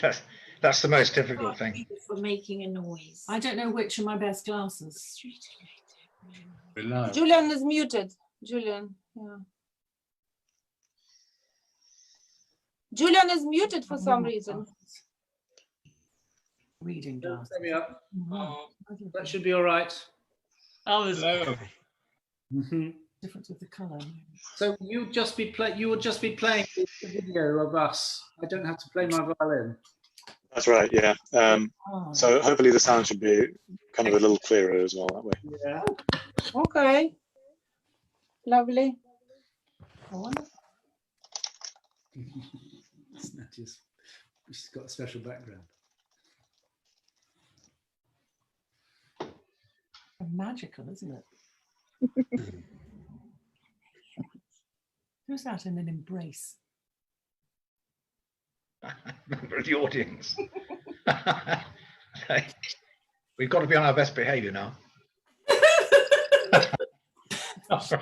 That's the most difficult thing. For making a noise. I don't know which are my best glasses. Below. Julian is muted. Julian, yeah. Julian is muted for some reason. Reading glasses. Let me up. Oh, That should be all right. Oh, there's difference with the colour. So you will just be playing the video of us. I don't have to play my violin. That's right, yeah. So hopefully the sound should be kind of a little clearer as well that way. Yeah. Okay. Lovely. It's not just, she's got a special background. Magical, isn't it? Who's that in an embrace? Member of the audience. We've got to be on our best behaviour now.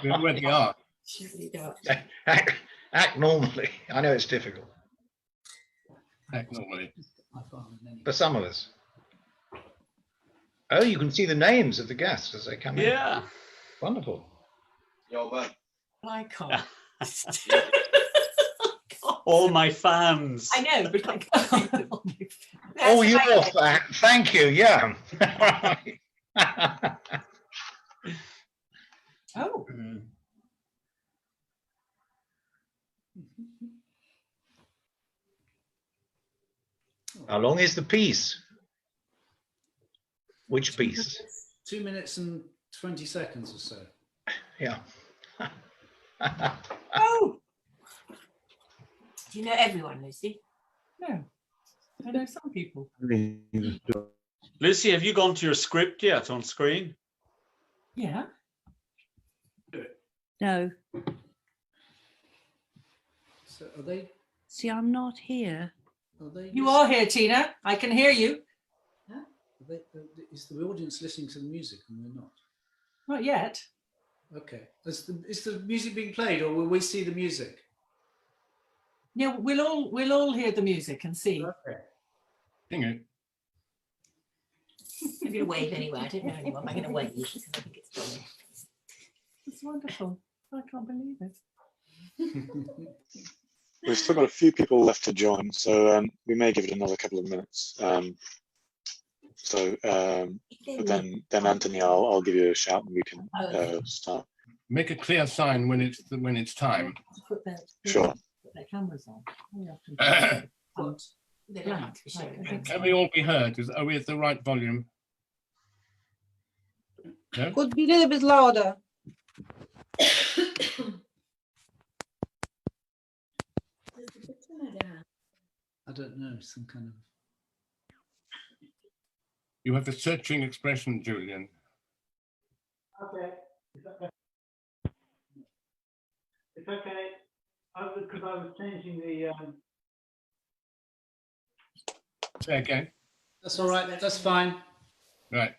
we already are. Act normally. I know it's difficult. Act normally. For some of us. Oh, you can see the names of the guests as they come in. Yeah. Wonderful. Yo, man. I can't. All my fans. I know, but like, Oh, you're fat. Thank you. Yeah. Oh. How long is the piece? Which piece? 2 minutes and 20 seconds or so. Yeah. Oh. do you know everyone, Lucy? No. I know some people. Lucy, have you gone to your script yet on screen? Yeah. No. So are they? See, I'm not here. Are they? You are here, Tina. I can hear you. Is the audience listening to the music and we're not? Not yet. Okay. Is the music being played, or will we see the music? Yeah, we'll all hear the music and see. Okay. Ding it. I'm going to wave anyway. I don't know anyone. I'm going to wave. I think it's funny. It's wonderful. I can't believe it. We've still got a few people left to join, so we may give it another couple of minutes. But then Anthony, I'll give you a shout and we can start. Make a clear sign when it's time. Sure. Put their cameras on. The light is showing. Can we all be heard? Are we at the right volume? No? Could be a little bit louder. I don't know, some kind of. You have a searching expression, Julian. Okay. It's okay. Because I was changing the. Say again. That's all right. That's fine. Right.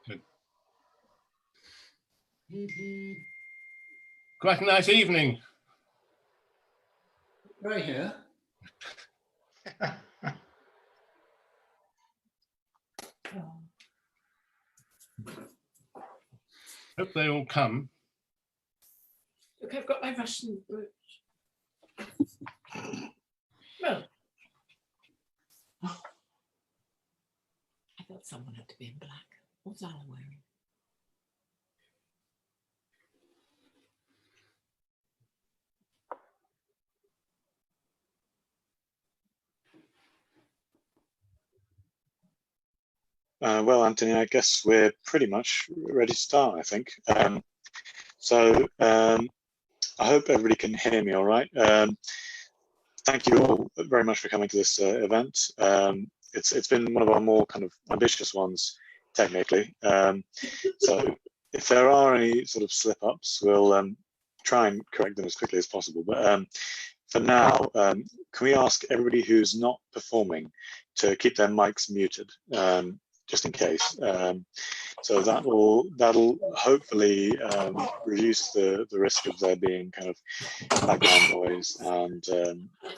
Good. Quite a nice evening. Right here. Hope they all come. Look, I've got my Russian brooch. Well, I thought someone had to be in black. What's Alan wearing? Well, Anthony, I guess we're pretty much ready to start, I think. I hope everybody can hear me all right. Thank you all very much for coming to this event. It's been one of our more kind of ambitious ones, technically. So if there are any sort of slip-ups, we'll try and correct them as quickly as possible. But for now, can we ask everybody who's not performing to keep their mics muted? Just in case. So that'll hopefully reduce the risk of there being kind of background noise and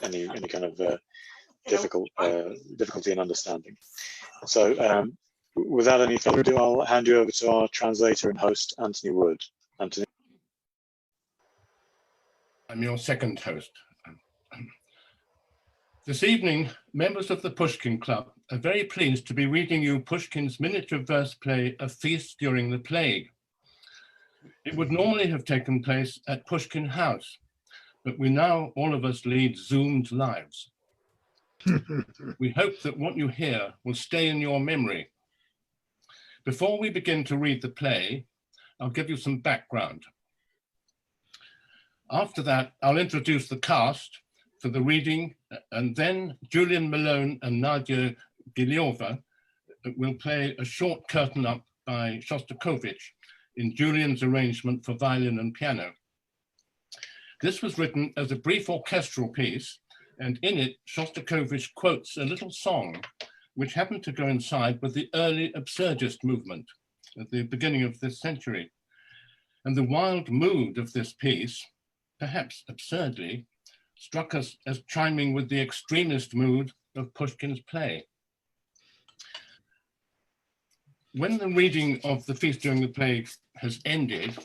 any kind of difficulty in understanding. So without any further ado, I'll hand you over to our translator and host, Anthony Wood. Anthony. I'm your second host. This evening, members of the Pushkin Club are very pleased to be reading you Pushkin's miniature verse play, A Feast During the Plague. It would normally have taken place at Pushkin House, but we now, all of us, lead Zoomed lives. We hope that what you hear will stay in your memory. Before we begin to read the play, I'll give you some background. After that, I'll introduce the cast for the reading, and then Julian Malone and Nadia Giliova will play a short curtain up by Shostakovich in Julian's arrangement for violin and piano. This was written as a brief orchestral piece, and in it, Shostakovich quotes a little song which happened to coincide with the early absurdist movement at the beginning of this century. And the wild mood of this piece, perhaps absurdly, struck us as chiming with the extremist mood of Pushkin's play. When the reading of The Feast During the Plague has ended,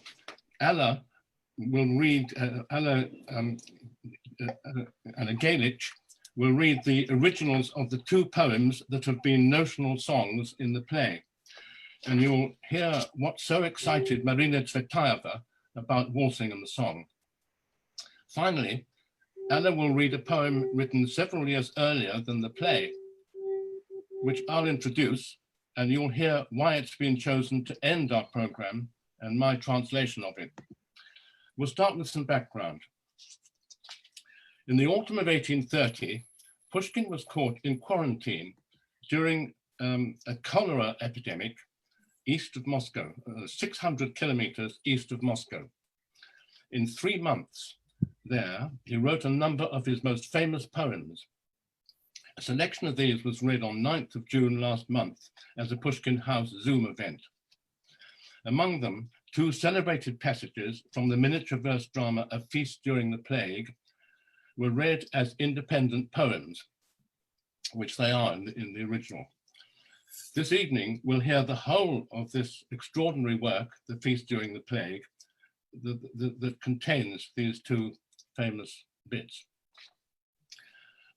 Alla will read, Alla Galich will read the originals of the two poems that have been notional songs in the play. And you'll hear what so excited Marina Tsvetaeva about waltzing and the song. Finally, Alla will read a poem written several years earlier than the play, which I'll introduce, and you'll hear why it's been chosen to end our program and my translation of it. We'll start with some background. In the autumn of 1830, Pushkin was caught in quarantine during a cholera epidemic east of Moscow, 600 kilometers east of Moscow. In 3 months there, he wrote a number of his most famous poems. A selection of these was read on 9th of June last month as a Pushkin House Zoom event. Among them, 2 celebrated passages from the miniature verse drama A Feast During the Plague were read as independent poems, which they are in the original. This evening, we'll hear the whole of this extraordinary work, The Feast During the Plague, that contains these 2 famous bits.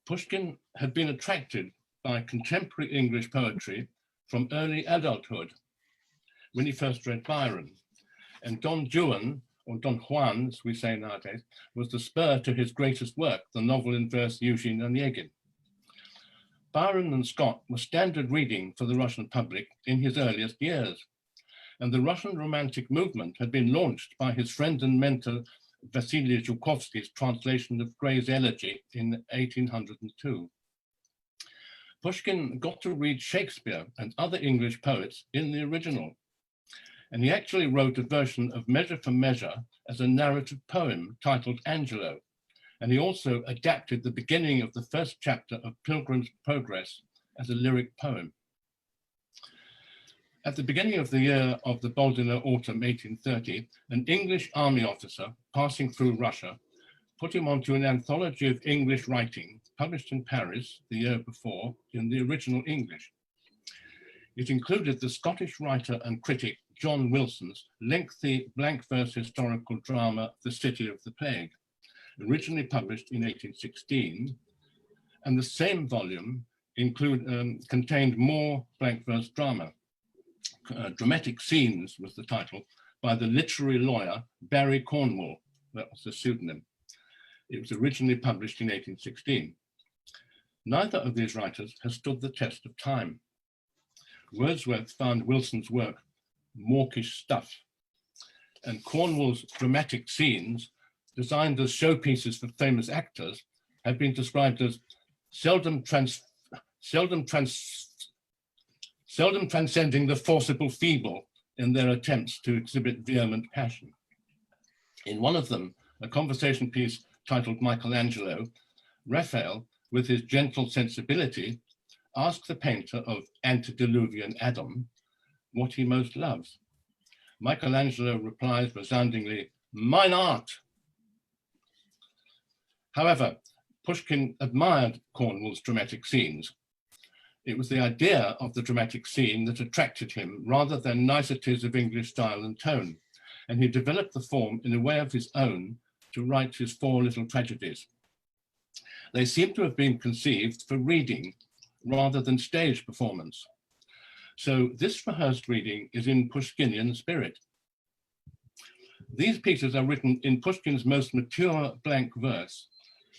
Pushkin had been attracted by contemporary English poetry from early adulthood, when he first read Byron. And Don Juan, or Don Juan, as we say nowadays, was the spur to his greatest work, the novel in verse Eugene Onegin. Byron and Scott were standard reading for the Russian public in his earliest years, and the Russian Romantic movement had been launched by his friend and mentor Vasily Zhukovsky's translation of Gray's Elegy in 1802. Pushkin got to read Shakespeare and other English poets in the original, and he actually wrote a version of Measure for Measure as a narrative poem titled Angelo, and he also adapted the beginning of the first chapter of Pilgrim's Progress as a lyric poem. At the beginning of the year of the Boldino Autumn 1830, an English army officer passing through Russia put him onto an anthology of English writing published in Paris the year before in the original English. It included the Scottish writer and critic John Wilson's lengthy blank verse historical drama, The City of the Plague, originally published in 1816, and the same volume contained more blank verse drama. Dramatic Scenes was the title, by the literary lawyer Barry Cornwall. That was the pseudonym. It was originally published in 1816. Neither of these writers has stood the test of time. Wordsworth found Wilson's work mawkish stuff, and Cornwall's Dramatic Scenes, designed as showpieces for famous actors, have been described as seldom transcending the forcible feeble in their attempts to exhibit vehement passion. In one of them, a conversation piece titled Michelangelo, Raphael, with his gentle sensibility, asks the painter of antediluvian Adam what he most loves. Michelangelo replies resoundingly, "Mine art." However, Pushkin admired Cornwall's dramatic scenes. It was the idea of the dramatic scene that attracted him rather than niceties of English style and tone, and he developed the form in a way of his own to write his 4 little tragedies. They seem to have been conceived for reading rather than stage performance. So this rehearsed reading is in Pushkinian spirit. These pieces are written in Pushkin's most mature blank verse,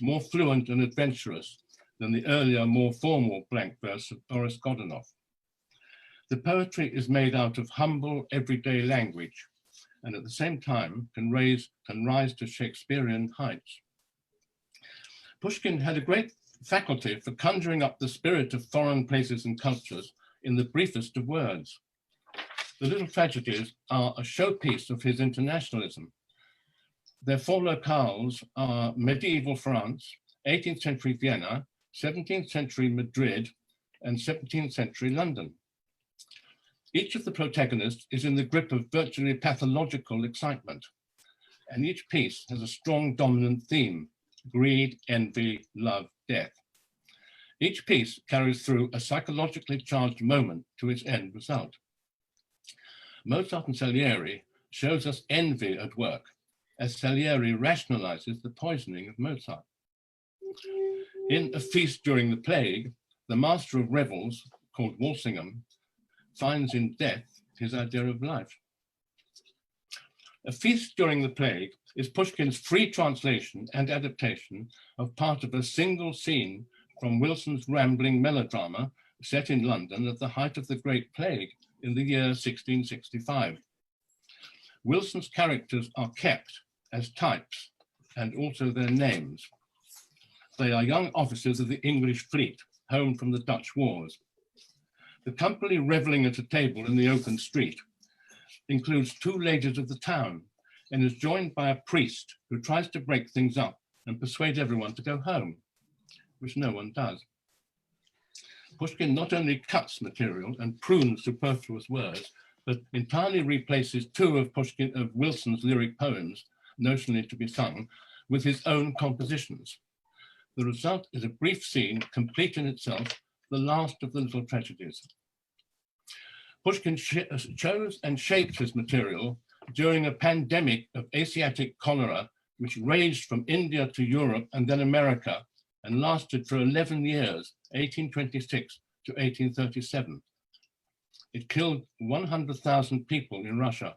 more fluent and adventurous than the earlier, more formal blank verse of Boris Godunov. The poetry is made out of humble, everyday language, and at the same time can rise to Shakespearean heights. Pushkin had a great faculty for conjuring up the spirit of foreign places and cultures in the briefest of words. The little tragedies are a showpiece of his internationalism. Their 4 locales are medieval France, 18th century Vienna, 17th century Madrid, and 17th century London. Each of the protagonists is in the grip of virtually pathological excitement, and each piece has a strong dominant theme: greed, envy, love, death. Each piece carries through a psychologically charged moment to its end result. Mozart and Salieri shows us envy at work, as Salieri rationalizes the poisoning of Mozart. In A Feast During the Plague, the master of revels, called Walsingham, finds in death his idea of life. A Feast During the Plague is Pushkin's free translation and adaptation of part of a single scene from Wilson's rambling melodrama set in London at the height of the Great Plague in the year 1665. Wilson's characters are kept as types and also their names. They are young officers of the English fleet, home from the Dutch wars. The company reveling at a table in the open street includes 2 ladies of the town and is joined by a priest who tries to break things up and persuade everyone to go home, which no one does. Pushkin not only cuts material and prunes superfluous words, but entirely replaces 2 of Wilson's lyric poems, notionally to be sung, with his own compositions. The result is a brief scene, complete in itself, the last of the little tragedies. Pushkin chose and shaped his material during a pandemic of Asiatic cholera, which raged from India to Europe and then America, and lasted for 11 years, 1826 to 1837. It killed 100,000 people in Russia,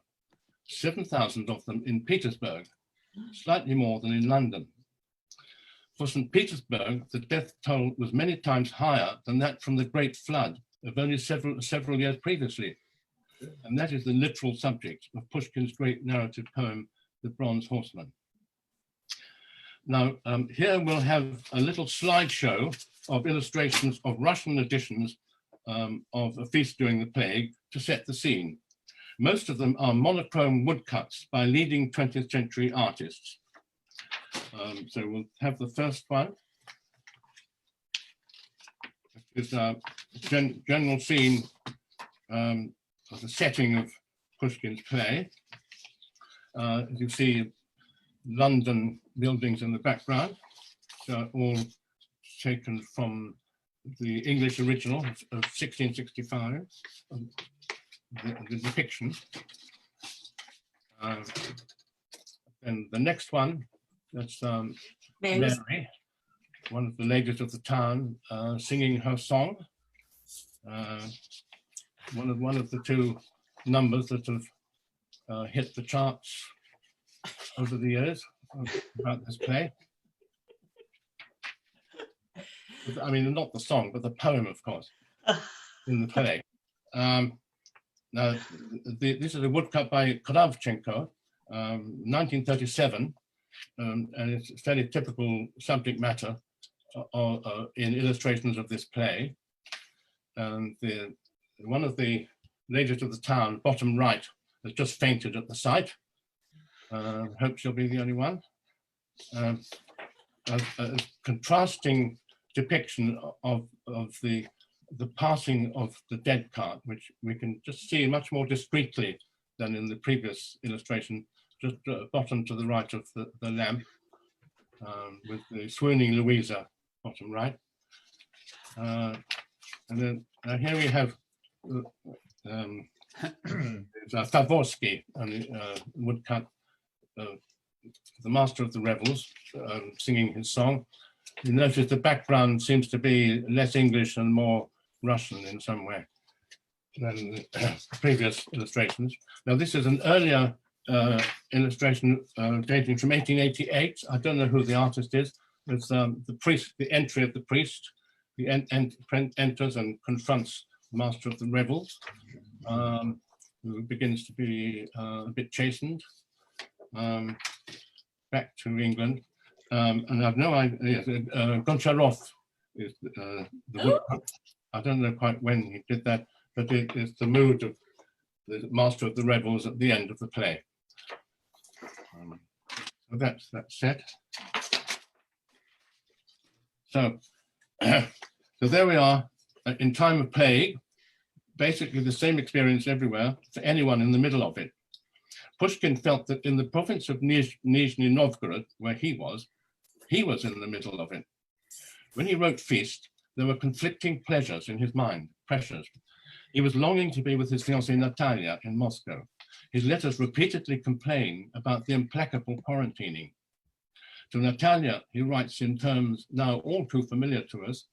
7,000 of them in Petersburg, slightly more than in London. For St. Petersburg, the death toll was many times higher than that from the Great Flood of only several years previously. And that is the literal subject of Pushkin's great narrative poem, The Bronze Horseman. Now, here we'll have a little slideshow of illustrations of Russian editions of A Feast During the Plague to set the scene. Most of them are monochrome woodcuts by leading 20th century artists. So we'll have the first one. This is a general scene of the setting of Pushkin's play. As you see, London buildings in the background, all taken from the English original of 1665, the depiction. And the next one, that's Mary, one of the ladies of the town, singing her song. One of the 2 numbers that have hit the charts over the years about this play. I mean, not the song, but the poem, of course, in the play. Now, this is a woodcut by Kravchenko, 1937, and it's fairly typical subject matter in illustrations of this play. One of the ladies of the town, bottom right, has just fainted at the sight. Hope she'll be the only one. A contrasting depiction of the passing of the dead cart, which we can just see much more discreetly than in the previous illustration, just bottom to the right of the lamp. with the swooning Louisa, bottom right. And then here we have Favorsky, and woodcut, the master of the revels, singing his song. You notice the background seems to be less English and more Russian in some way than the previous illustrations. Now this is an earlier illustration dating from 1888. I don't know who the artist is. It's the priest, the entry of the priest. He enters and confronts the master of the revels, who begins to be a bit chastened. Back to England. And I've no idea, Goncharov is the woodcut. I don't know quite when he did that, but it is the mood of the master of the revels at the end of the play. So that's set. So, so there we are in time of plague, basically the same experience everywhere for anyone in the middle of it. Pushkin felt that in the province of Nizhny Novgorod, where he was in the middle of it. When he wrote Feast, there were conflicting pleasures in his mind, pressures. He was longing to be with his fiancée Natalia in Moscow. His letters repeatedly complain about the implacable quarantining. To Natalia, he writes in terms now all too familiar to us,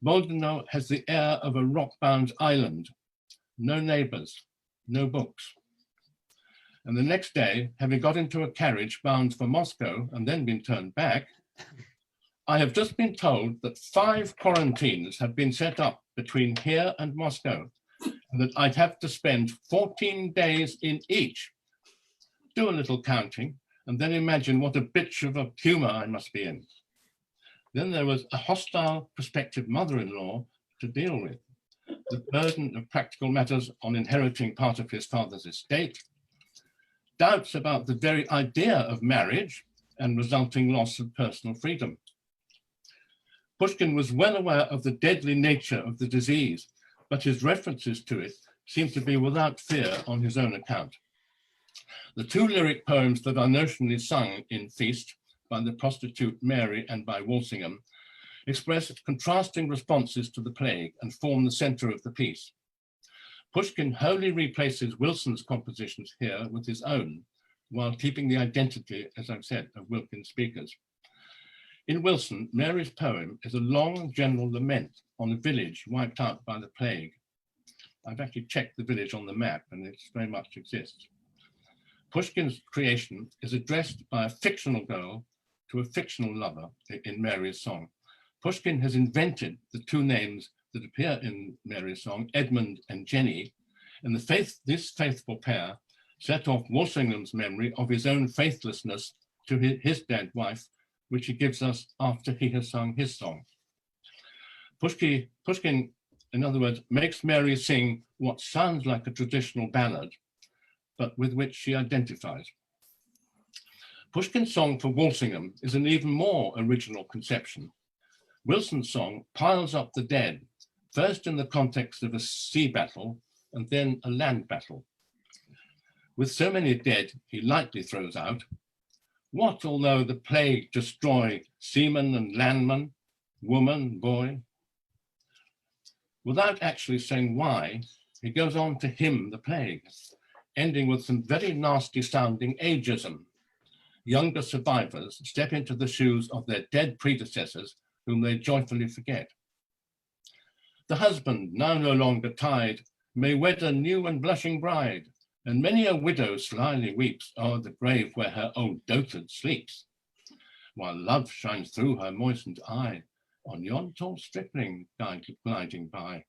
Boldino has the air of a rock-bound island, no neighbors, no books. And the next day, having got into a carriage bound for Moscow and then been turned back, I have just been told that 5 quarantines have been set up between here and Moscow, and that I'd have to spend 14 days in each. Do a little counting, and then imagine what a bitch of a humor I must be in. Then there was a hostile prospective mother-in-law to deal with, the burden of practical matters on inheriting part of his father's estate, doubts about the very idea of marriage and resulting loss of personal freedom. Pushkin was well aware of the deadly nature of the disease, but his references to it seem to be without fear on his own account. The 2 lyric poems that are notionally sung in Feast by the prostitute Mary and by Walsingham express contrasting responses to the plague and form the center of the piece. Pushkin wholly replaces Wilson's compositions here with his own, while keeping the identity, as I've said, of Wilkin's speakers. In Wilson, Mary's poem is a long general lament on a village wiped out by the plague. I've actually checked the village on the map and it very much exists. Pushkin's creation is addressed by a fictional girl to a fictional lover in Mary's song. Pushkin has invented the 2 names that appear in Mary's song, Edmund and Jenny, and this faithful pair set off Walsingham's memory of his own faithlessness to his dead wife, which he gives us after he has sung his song. Pushkin, in other words, makes Mary sing what sounds like a traditional ballad, but with which she identifies. Pushkin's song for Walsingham is an even more original conception. Wilson's song piles up the dead, first in the context of a sea battle and then a land battle. With so many dead, he lightly throws out, what although the plague destroy seaman and landman, woman, boy? Without actually saying why, he goes on to hymn the plague, ending with some very nasty sounding ageism. Younger survivors step into the shoes of their dead predecessors whom they joyfully forget. The husband, now no longer tied, may wed a new and blushing bride, and many a widow slyly weeps o'er the grave where her old dotard sleeps, while love shines through her moistened eye on yon tall stripling gliding by.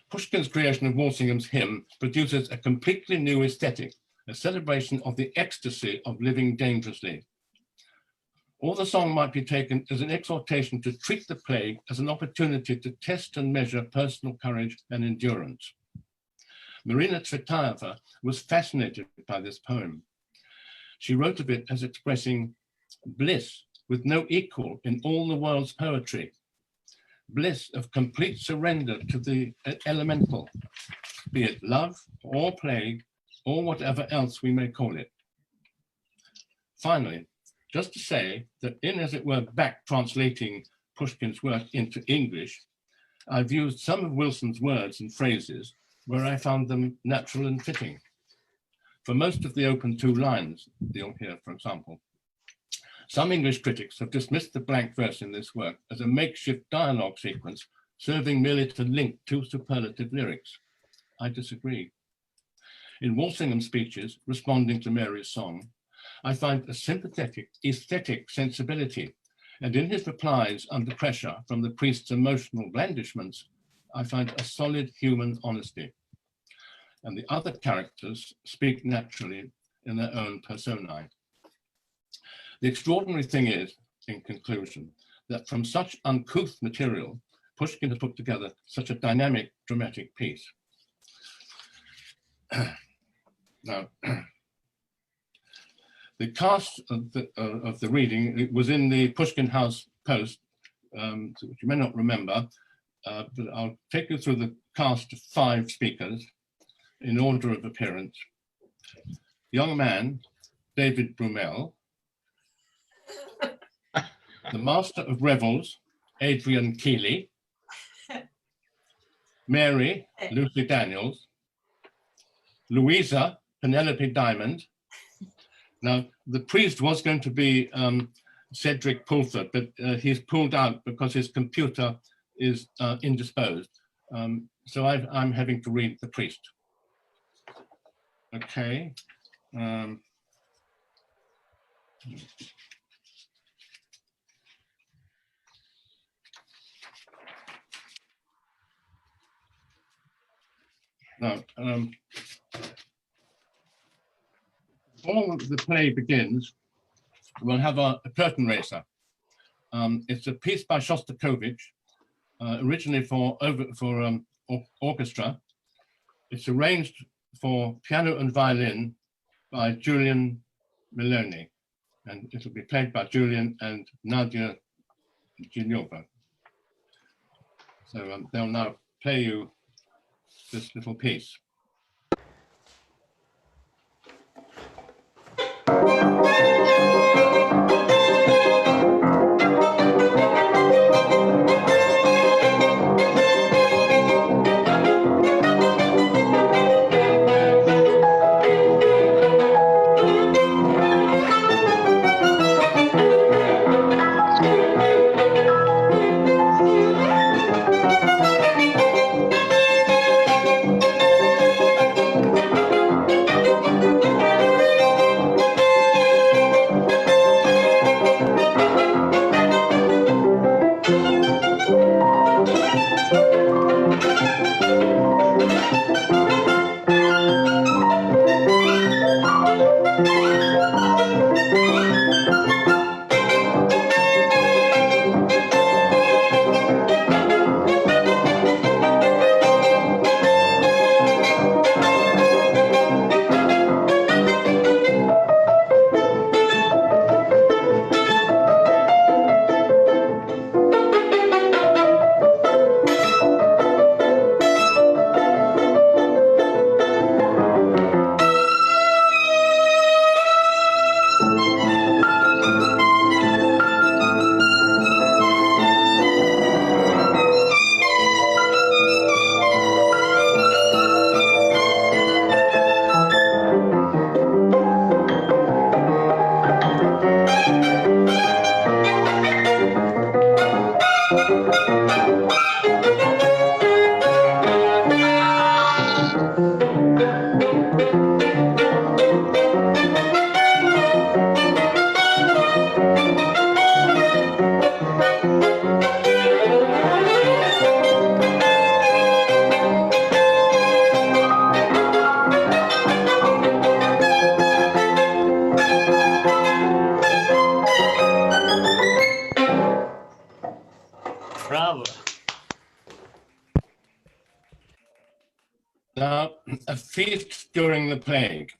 Pushkin's creation of Walsingham's hymn produces a completely new aesthetic, a celebration of the ecstasy of living dangerously. Or the song might be taken as an exhortation to treat the plague as an opportunity to test and measure personal courage and endurance. Marina Tsvetaeva was fascinated by this poem. She wrote of it as expressing bliss with no equal in all the world's poetry, bliss of complete surrender to the elemental, be it love or plague or whatever else we may call it. Finally, just to say that in, as it were, back translating Pushkin's work into English, I've used some of Wilson's words and phrases where I found them natural and fitting. For most of the open two lines, you'll hear, for example, some English critics have dismissed the blank verse in this work as a makeshift dialogue sequence serving merely to link two superlative lyrics. I disagree. In Walsingham's speeches, responding to Mary's song, I find a sympathetic, aesthetic sensibility, and in his replies under pressure from the priest's emotional blandishments, I find a solid human honesty. And the other characters speak naturally in their own personae. The extraordinary thing is, in conclusion, that from such uncouth material, Pushkin has put together such a dynamic, dramatic piece. Now, the cast of the reading, it was in the Pushkin House Post, which you may not remember, but I'll take you through the cast of 5 speakers in order of appearance. Young man, David Brumell. The Master of Revels, Adrian Keeley. Mary, Lucy Daniels. Louisa, Penelope Diamond. Now, the priest was going to be Cedric Pulford, but he's pulled out because his computer is indisposed. So I'm having to read the priest. Okay. Now, before the play begins, we'll have a curtain raiser. It's a piece by Shostakovich, originally for orchestra. It's arranged for piano and violin by Julian Meloni, and it'll be played by Julian and Nadia Genova. So they'll now play you this little piece. Bravo. Now, a feast during the plague.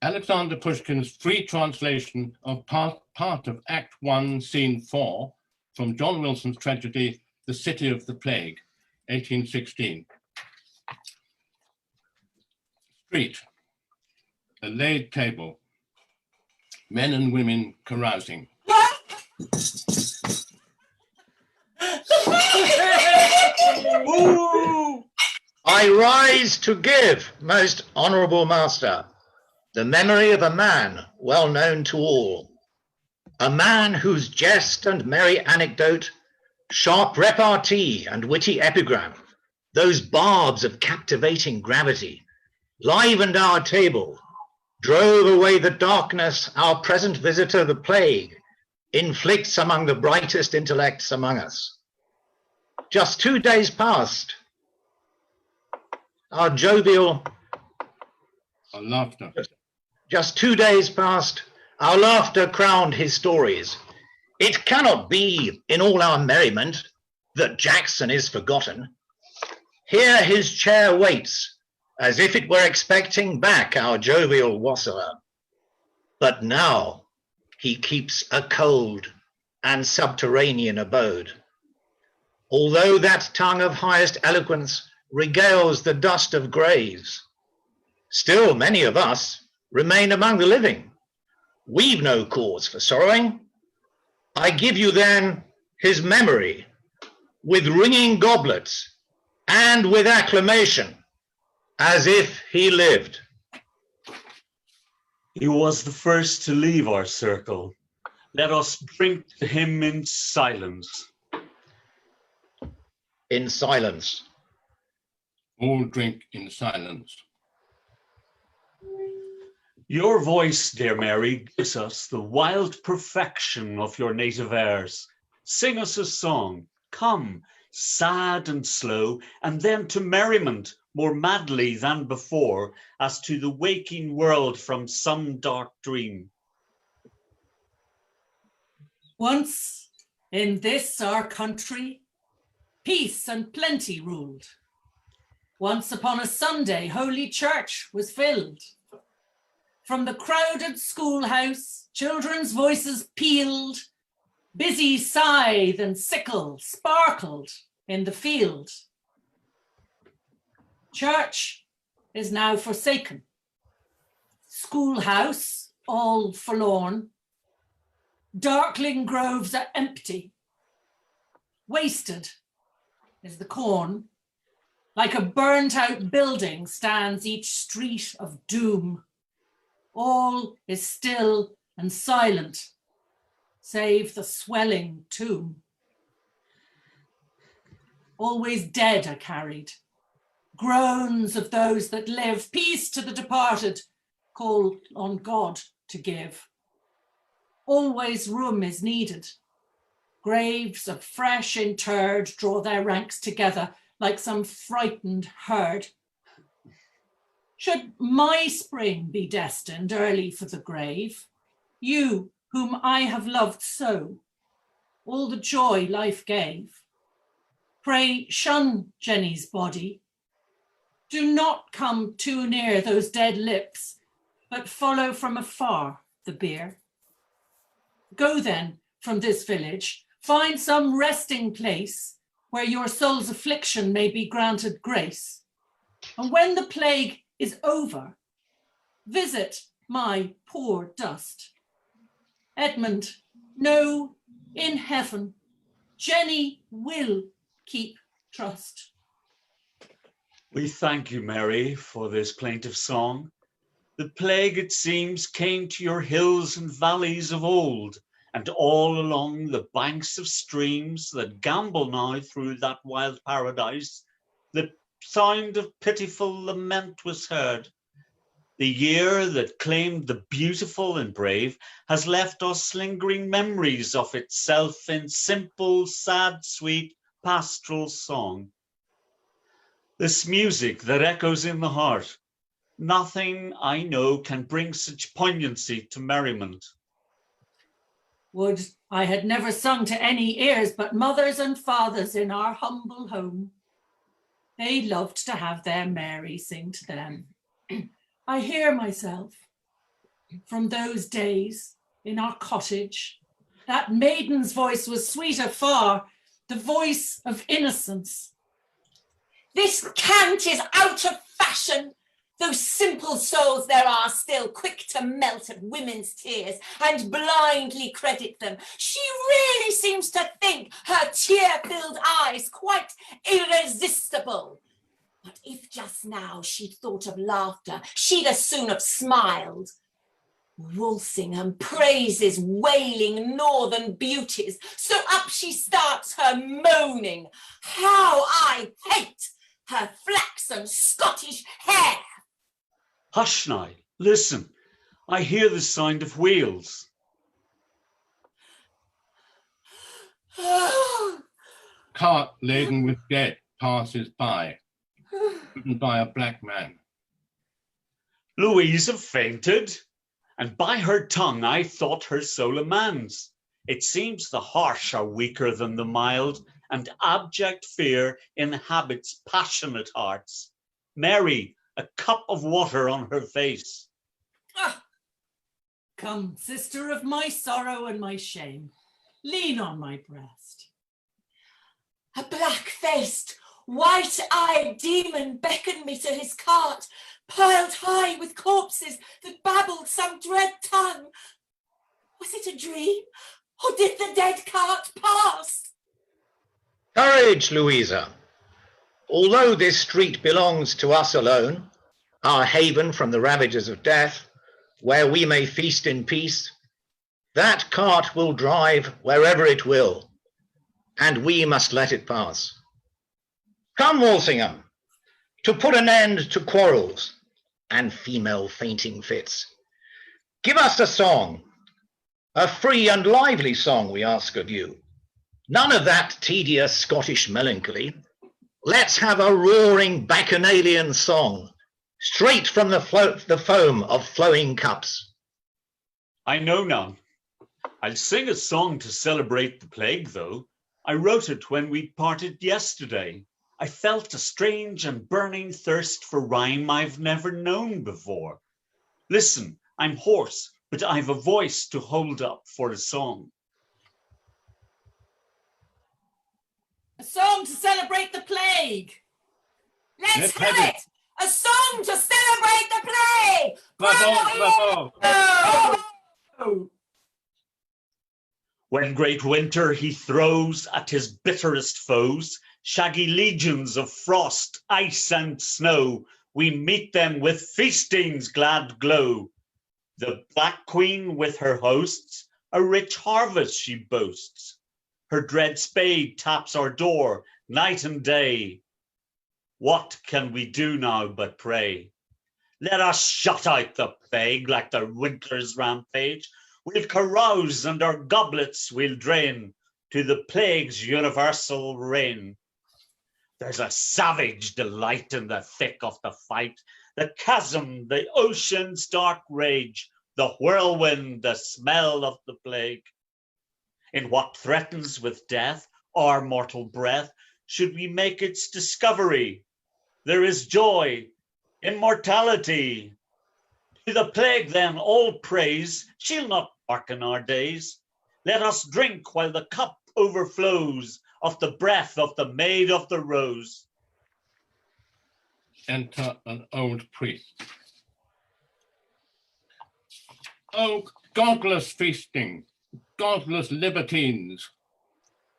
Alexander Pushkin's free translation of part of Act 1, Scene 4 from John Wilson's tragedy, The City of the Plague, 1816. Street, a laid table. men and women carousing. I rise to give, most honourable master, the memory of a man well known to all, a man whose jest and merry anecdote, sharp repartee and witty epigram, those barbs of captivating gravity, livened our table, drove away the darkness our present visitor, the plague, inflicts among the brightest intellects among us. Just 2 days past, our jovial, Our laughter. just 2 days past, our laughter crowned his stories. It cannot be in all our merriment that Jackson is forgotten. Here his chair waits, as if it were expecting back our jovial wassail. But now he keeps a cold and subterranean abode. Although that tongue of highest eloquence regales the dust of graves, still many of us remain among the living. We've no cause for sorrowing. I give you then his memory, with ringing goblets and with acclamation, as if he lived. He was the first to leave our circle. Let us drink to him in silence. In silence. All drink in silence. Your voice, dear Mary, gives us the wild perfection of your native airs. Sing us a song, come, sad and slow, and then to merriment more madly than before, as to the waking world from some dark dream. Once in this our country, peace and plenty ruled. Once upon a Sunday, Holy Church was filled. From the crowded schoolhouse, children's voices pealed. Busy scythe and sickle sparkled in the field. Church is now forsaken. Schoolhouse all forlorn. Darkling groves are empty. Wasted is the corn. Like a burnt out building stands each street of doom. All is still and silent, save the swelling tomb. Always dead are carried, groans of those that live, peace to the departed, call on God to give. Always room is needed. Graves of fresh interred draw their ranks together like some frightened herd. Should my spring be destined early for the grave, you whom I have loved so, all the joy life gave, pray shun Jenny's body. Do not come too near those dead lips, but follow from afar the bier. Go then from this village, find some resting place where your soul's affliction may be granted grace. And when the plague is over, visit my poor dust. Edmund, know in heaven, Jenny will keep trust. We thank you, Mary, for this plaintive song. The plague, it seems, came to your hills and valleys of old, and all along the banks of streams that gambol now through that wild paradise, the sound of pitiful lament was heard. The year that claimed the beautiful and brave has left us lingering memories of itself in simple, sad, sweet, pastoral song. This music that echoes in the heart, nothing I know can bring such poignancy to merriment. Would I had never sung to any ears but mothers and fathers in our humble home. They loved to have their Mary sing to them. I hear myself from those days in our cottage. That maiden's voice was sweeter far, the voice of innocence. This cant is out of fashion. Those simple souls there are still, quick to melt at women's tears and blindly credit them. She really seems to think her tear-filled eyes quite irresistible. But if just now she'd thought of laughter, she'd as soon have smiled. Walsingham praises wailing northern beauties, so up she starts her moaning. How I hate her flaxen Scottish hair! Hush now, listen, I hear the sound of wheels. Cart laden with dead passes by, driven by a black man. Louisa fainted, and by her tongue I thought her soul a man's. It seems the harsh are weaker than the mild, and abject fear inhabits passionate hearts. Mary, a cup of water on her face. Ah, come, sister of my sorrow and my shame, lean on my breast. A black-faced, white-eyed demon beckoned me to his cart, piled high with corpses that babbled some dread tongue. Was it a dream, or did the dead cart pass? Courage, Louisa. Although this street belongs to us alone, our haven from the ravages of death, where we may feast in peace, that cart will drive wherever it will, and we must let it pass. Come, Walsingham, to put an end to quarrels and female fainting fits. Give us a song, a free and lively song we ask of you. None of that tedious Scottish melancholy. Let's have a roaring bacchanalian song, straight from the foam of flowing cups. I know none. I'll sing a song to celebrate the plague, though. I wrote it when we parted yesterday. I felt a strange and burning thirst for rhyme I've never known before. Listen, I'm hoarse, but I've a voice to hold up for a song. A song to celebrate the plague. Let's have it! A song to celebrate the plague! Bravo, bravo. When great winter he throws at his bitterest foes, shaggy legions of frost, ice and snow, we meet them with feasting's glad glow. The Black Queen with her hosts, a rich harvest she boasts. Her dread spade taps our door night and day. What can we do now but pray? Let us shut out the plague like the winter's rampage. We'll carouse and our goblets we'll drain to the plague's universal reign. There's a savage delight in the thick of the fight, the chasm, the ocean's dark rage, the whirlwind, the smell of the plague. In what threatens with death, our mortal breath, should we make its discovery? There is joy, immortality. To the plague then all praise, she'll not darken our days. Let us drink while the cup overflows of the breath of the Maid of the Rose. Enter an old priest. Oh, godless feasting, godless libertines,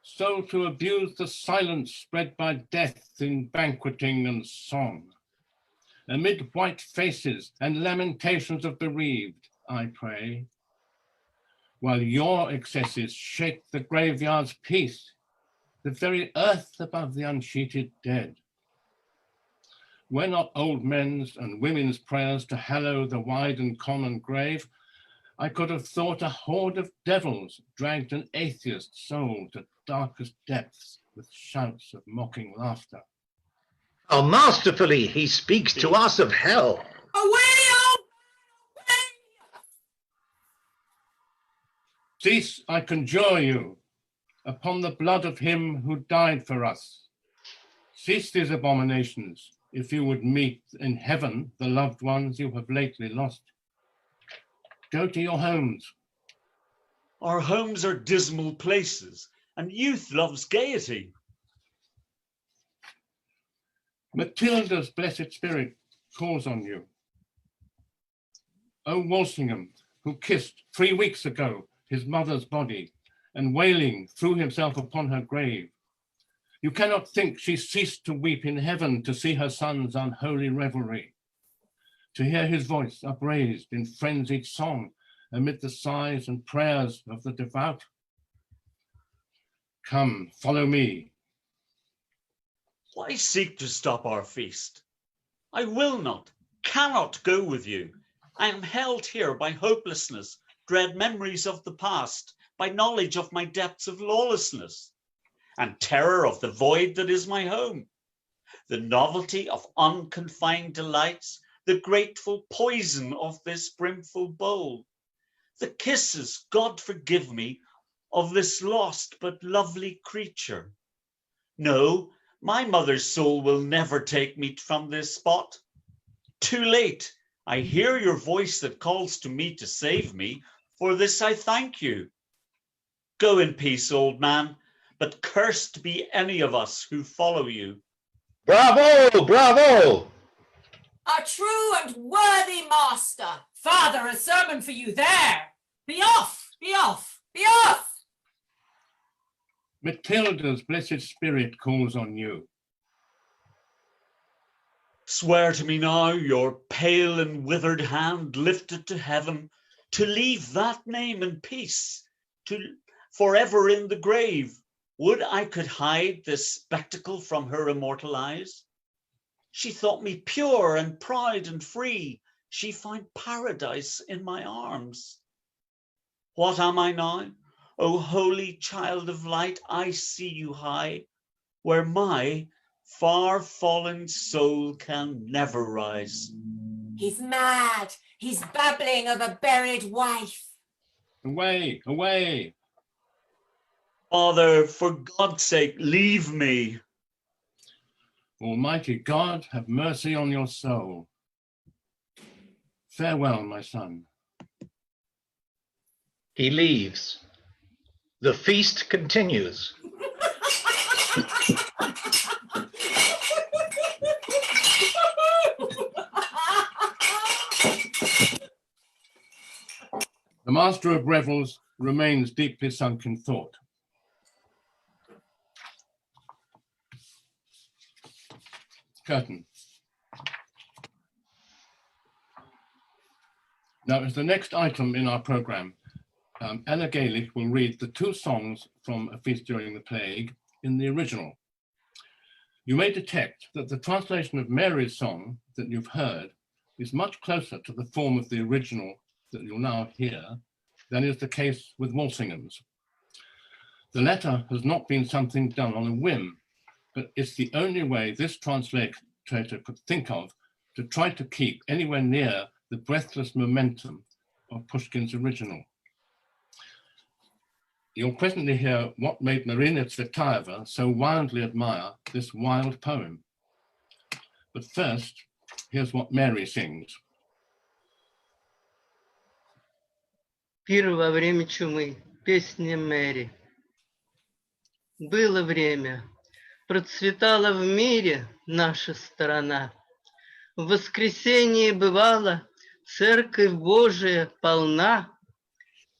so to abuse the silence spread by death in banqueting and song. Amid white faces and lamentations of bereaved, I pray, while your excesses shake the graveyard's peace, the very earth above the unsheeted dead. Were not old men's and women's prayers to hallow the wide and common grave, I could have thought a horde of devils dragged an atheist soul to darkest depths with shouts of mocking laughter. How masterfully he speaks to us of hell. Cease, I conjure you, upon the blood of him who died for us. Cease these abominations, if you would meet in heaven the loved ones you have lately lost. Go to your homes. Our homes are dismal places, and youth loves gaiety. Matilda's blessed spirit calls on you. O Walsingham, who kissed 3 weeks ago his mother's body and wailing threw himself upon her grave, you cannot think she ceased to weep in heaven to see her son's unholy revelry, to hear his voice upraised in frenzied song amid the sighs and prayers of the devout. Come, follow me. Why seek to stop our feast? I will not, cannot go with you. I am held here by hopelessness, dread memories of the past, by knowledge of my depths of lawlessness, and terror of the void that is my home, the novelty of unconfined delights, the grateful poison of this brimful bowl, the kisses, God forgive me, of this lost but lovely creature. No, my mother's soul will never take me from this spot. Too late, I hear your voice that calls to me to save me. For this I thank you. Go in peace, old man, but cursed be any of us who follow you. Bravo, bravo! A true and worthy master. Father, a sermon for you there. Be off, be off, Be off! Matilda's blessed spirit calls on you. Swear to me now, your pale and withered hand lifted to heaven, to leave that name in peace, to forever in the grave. Would I could hide this spectacle from her immortal eyes. She thought me pure and proud and free. She found paradise in my arms. What am I now? O holy child of light, I see you high, where my far fallen soul can never rise. He's mad. He's babbling of a buried wife. Away, away. Father, for God's sake, leave me. Almighty God, have mercy on your soul. Farewell, my son. He leaves. The feast continues. The master of revels remains deeply sunk in thought. Curtain. Now, as the next item in our program, Anna Gaelic will read the 2 songs from A Feast During the Plague in the original. You may detect that the translation of Mary's song that you've heard is much closer to the form of the original that you'll now hear than is the case with Walsingham's. The latter has not been something done on a whim, but it's the only way this translator could think of to try to keep anywhere near the breathless momentum of Pushkin's original. You'll presently hear what made Marina Tsvetaeva so wildly admire this wild poem. But first, here's what Mary sings. Пир во время чумы. Песня Мэри. Было время. Процветала в мире наша сторона. В воскресенье бывало, Церковь Божия полна.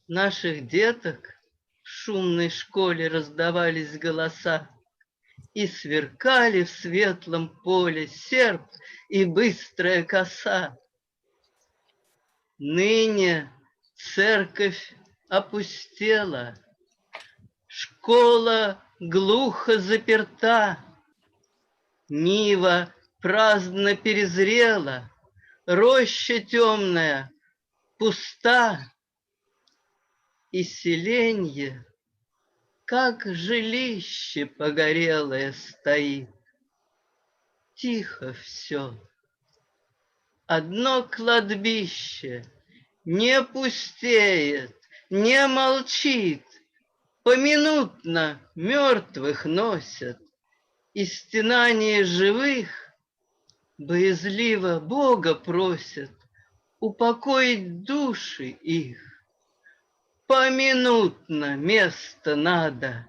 Наших деток в шумной школе раздавались голоса. И сверкали в светлом поле серп и быстрая коса. Ныне церковь опустела, школа глухо заперта, нива праздно перезрела, роща темная пуста, и селенье, как жилище погорелое, стоит. Тихо все. Одно кладбище не пустеет, не молчит, поминутно мертвых носят, и стенания живых боязливо Бога просят упокоить души их. Поминутно место надо,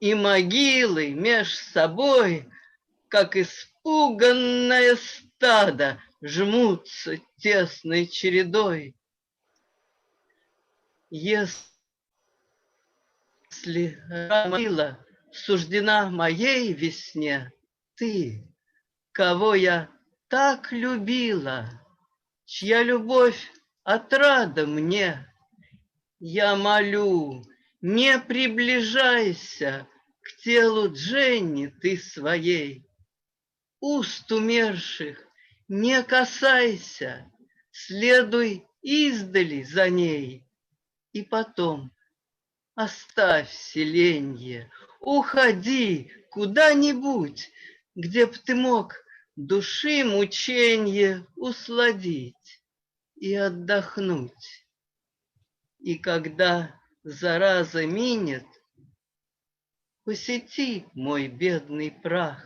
и могилы меж собой, как испуганная стада жмутся тесной чередой. Если мила суждена моей весне, ты, кого я так любила, чья любовь отрада мне, я молю, не приближайся к телу Дженни ты своей. Уст умерших не касайся, следуй издали за ней. И потом оставь селенье, уходи куда-нибудь, где б ты мог души мученье усладить и отдохнуть. И когда зараза минет, посети мой бедный прах,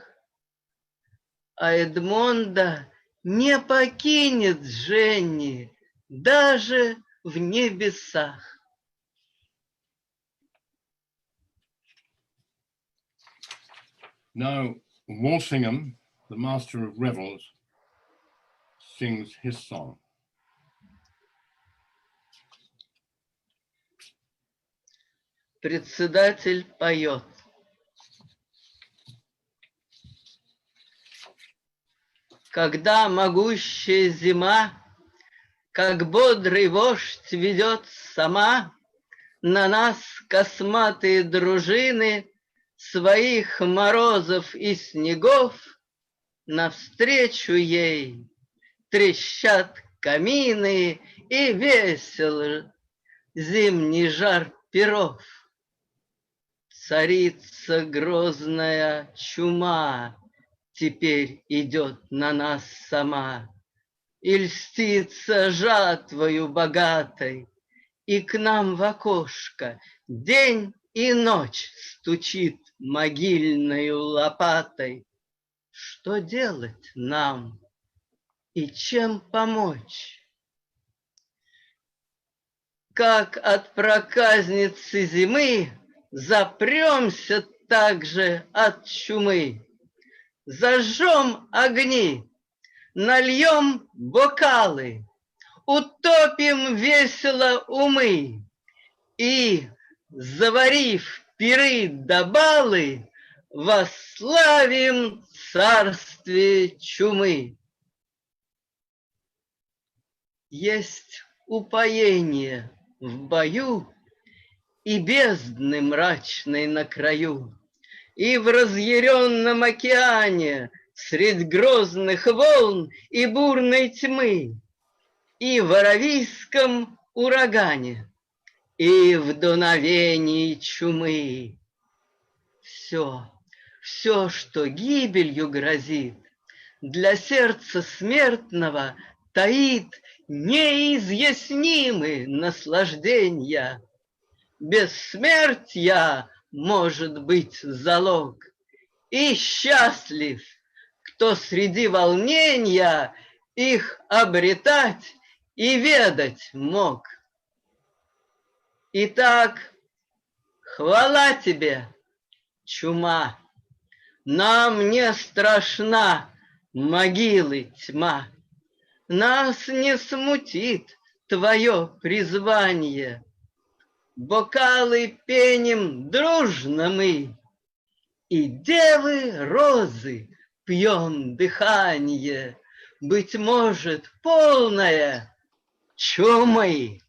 а Эдмонда не покинет Женни даже в небесах. Now, Walsingham, the master of revels, sings his song. Председатель поет. Когда могущая зима, как бодрый вождь ведет сама на нас косматые дружины своих морозов и снегов, навстречу ей трещат камины и весел зимний жар перов. Царица грозная чума теперь идет на нас сама, и льстится жатвою богатой, и к нам в окошко день и ночь стучит могильною лопатой. Что делать нам и чем помочь? Как от проказницы зимы запремся также от чумы. Зажжем огни, нальем бокалы, утопим весело умы и, заварив пиры да балы, восславим царствие чумы. Есть упоение в бою и бездны мрачной на краю, и в разъяренном океане средь грозных волн и бурной тьмы, и в аравийском урагане, и в дуновении чумы. Все, что гибелью грозит, для сердца смертного таит неизъяснимые наслаждения. Бессмертия может быть залог, и счастлив, кто среди волнения их обретать и ведать мог. Итак, хвала тебе, чума, нам не страшна могилы тьма, нас не смутит твое призвание. Бокалы пеним дружно мы, и девы розы пьем дыхание, быть может, полное чумы.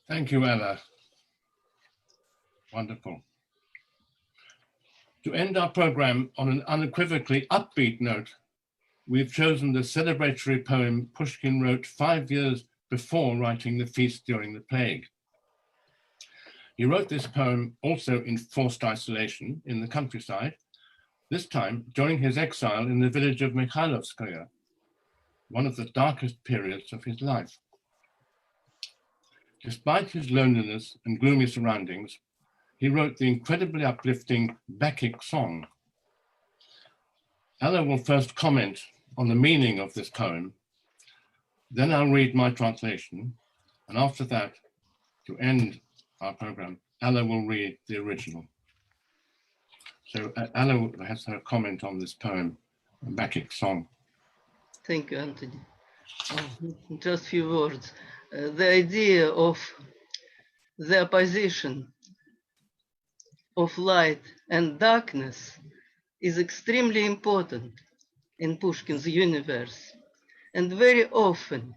Thank you, Ella. Wonderful. To end our program on an unequivocally upbeat note, we've chosen the celebratory poem Pushkin wrote 5 years before writing The Feast During the Plague. He wrote this poem also in forced isolation in the countryside, this time during his exile in the village of Mikhailovskaya, one of the darkest periods of his life. Despite his loneliness and gloomy surroundings, he wrote the incredibly uplifting Bacchic song. Ella will first comment on the meaning of this poem, then I'll read my translation, and after that, to end our program, Alla will read the original. So Alla has her comment on this poem, Bacchic Song. Thank you, Anthony. Just a few words. The idea of the opposition of light and darkness is extremely important in Pushkin's universe. And very often,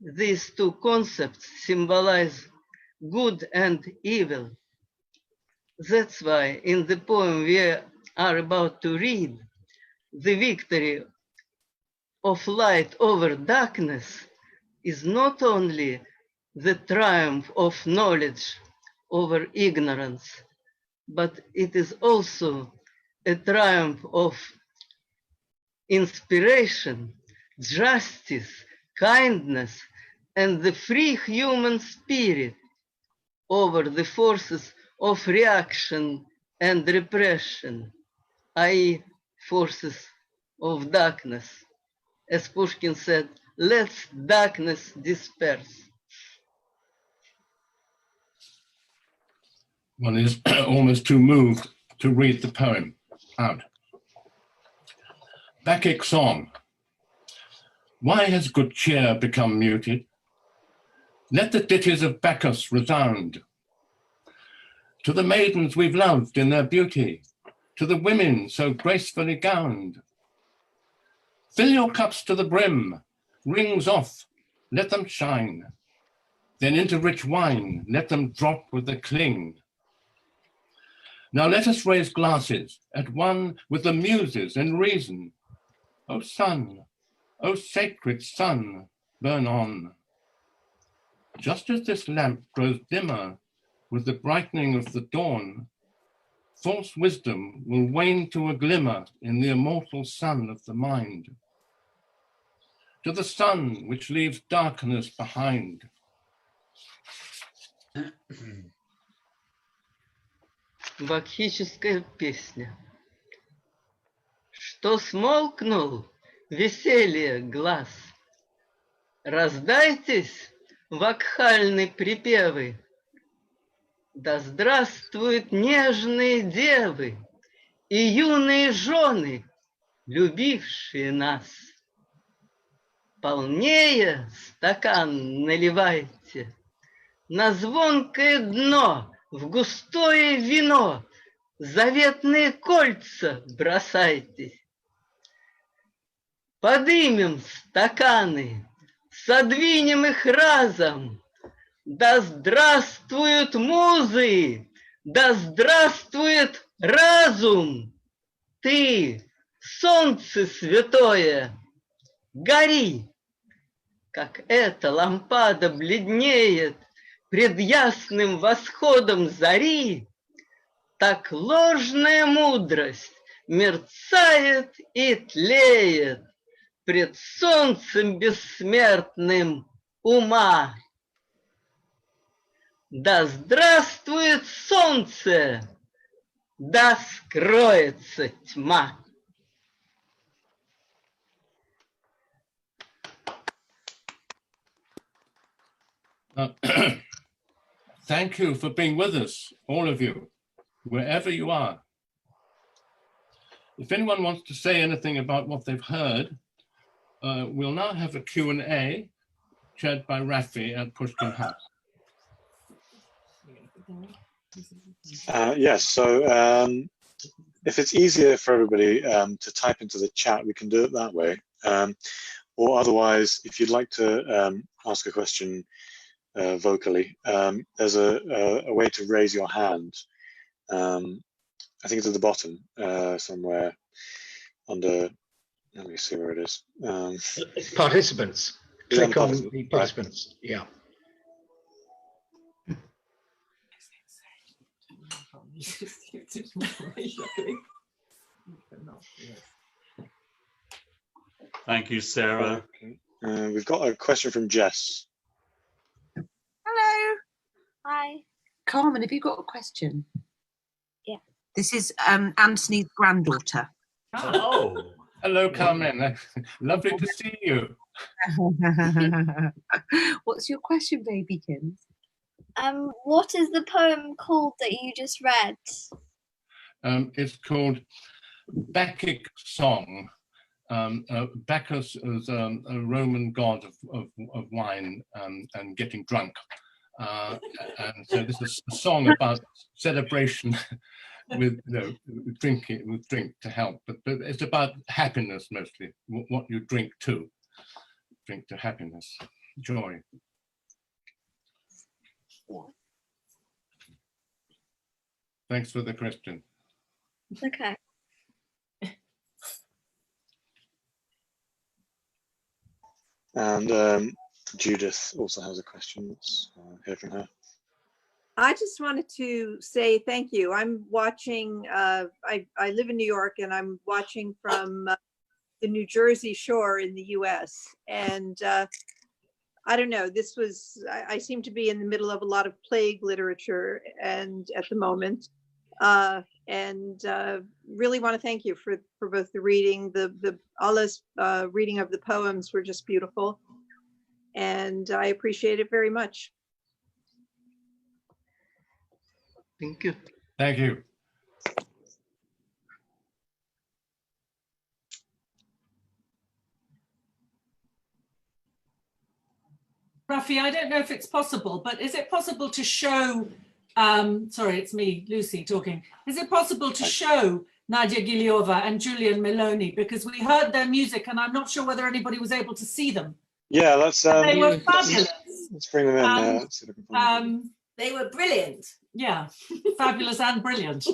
these two concepts symbolize good and evil. That's why in the poem we are about to read, the victory of light over darkness is not only the triumph of knowledge over ignorance, but it is also a triumph of inspiration, justice, kindness, and the free human spirit over the forces of reaction and repression, i.e., forces of darkness. As Pushkin said, let darkness disperse. One is almost too moved to read the poem out. Bacchic Song. Why has good cheer become muted? Let the ditties of Bacchus resound. To the maidens we've loved in their beauty, to the women so gracefully gowned. Fill your cups to the brim, rings off, let them shine. Then into rich wine, let them drop with a cling. Now let us raise glasses at one with the muses and reason. O sun, O sacred sun, burn on. Just as this lamp grows dimmer with the brightening of the dawn, false wisdom will wane to a glimmer in the immortal sun of the mind. To the sun which leaves darkness behind. Бакхическая песня. Что смолкнул веселье глаз, раздайтесь вакхальные припевы, да здравствуют нежные девы и юные жены, любившие нас. Полнее стакан наливайте, на звонкое дно, в густое вино, заветные кольца бросайте. Подымем стаканы, содвинем их разом. Да здравствуют музы, да здравствует разум. Ты, солнце святое, гори, как эта лампада бледнеет пред ясным восходом зари, так ложная мудрость мерцает и тлеет пред солнцем бессмертным ума. Да здравствует солнце, да скроется тьма. Thank you for being with us, all of you, wherever you are. If anyone wants to say anything about what they've heard, we'll now have a Q&A chaired by Rafi at Pushkin House. Yes, so if it's easier for everybody to type into the chat, we can do it that way. Or otherwise, if you'd like to ask a question vocally, there's a way to raise your hand. I think it's at the bottom somewhere under, let me see where it is. Participants. Click on the participants, right. Yeah. Thank you, Sarah. We've got a question from Jess. Hello. Hi. Carmen, have you got a question? Yeah. This is Anthony's granddaughter. Oh. Hello, Carmen. Lovely to see you. What's your question, babykins? What is the poem called that you just read? It's called Bacchic Song. Bacchus is a Roman god of wine and getting drunk. And so this is a song about celebration with drink to help. But it's about happiness mostly, what you drink to. Drink to happiness, joy. Thanks for the question. Okay. And Judith also has a question. Let's hear from her. I just wanted to say thank you. I'm watching, I live in New York, and I'm watching from the New Jersey shore in the US. And I don't know, this was, I seem to be in the middle of a lot of plague literature and at the moment. Really want to thank you for both the reading, the Allah's reading of the poems were just beautiful. And I appreciate it very much. Thank you. Thank you. Rafi, I don't know if it's possible, but is it possible to show, sorry, it's me, Lucy, talking. Is it possible to show Nadia Giliova and Julian Meloni? Because we heard their music and I'm not sure whether anybody was able to see them. Yeah, let's. They were fabulous. Let's bring them in. They were brilliant. Yeah, fabulous and brilliant.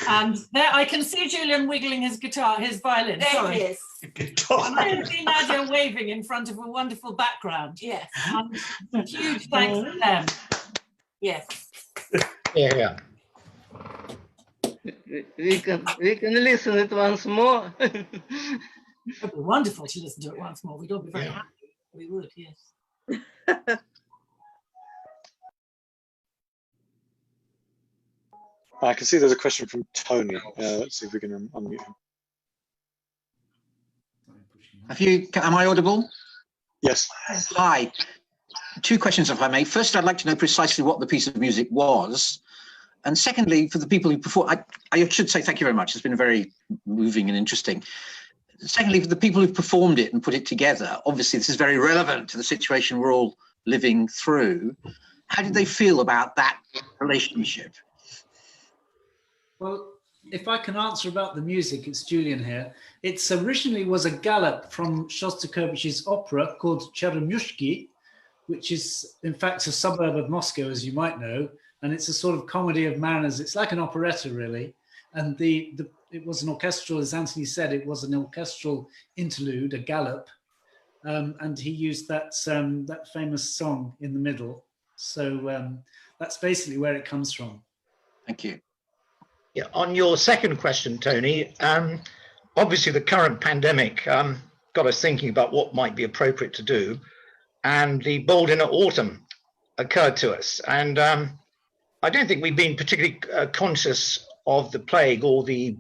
And there I can see Julian wiggling his guitar, his violin. There he is. And I can see Nadia waving in front of a wonderful background. Yes. And huge thanks to them. Yes. Yeah. We can listen it once more. It would be wonderful to listen to it once more. We'd all be very happy. We would, yes. I can see there's a question from Tony. Let's see if we can unmute him. Am I audible? Yes. Hi. Two questions, if I may. First, I'd like to know precisely what the piece of music was. And secondly, for the people who perform, I should say thank you very much. It's been very moving and interesting. Secondly, for the people who've performed it and put it together, obviously this is very relevant to the situation we're all living through. How did they feel about that relationship? Well, if I can answer about the music, it's Julian here. It's originally was a galop from Shostakovich's opera called Cheremushki, which is in fact a suburb of Moscow, as you might know, and it's a sort of comedy of manners. It's like an operetta, really. And it was an orchestral, as Anthony said, it was an orchestral interlude, a galop, and he used that famous song in the middle. So that's basically where it comes from. Thank you. Yeah, on your second question, Tony, obviously the current pandemic got us thinking about what might be appropriate to do, and the Bold Inner Autumn occurred to us. And I don't think we've been particularly conscious of the plague or the